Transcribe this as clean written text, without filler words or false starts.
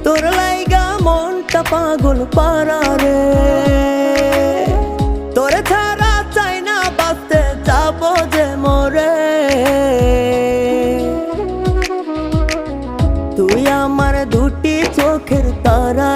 তোর লাইগা মনটা পাগল পারা রে, তোরে ছাড়া চাই না বাঁচতে যাবো যে মরে। তুই আমার দুটি চোখের তারা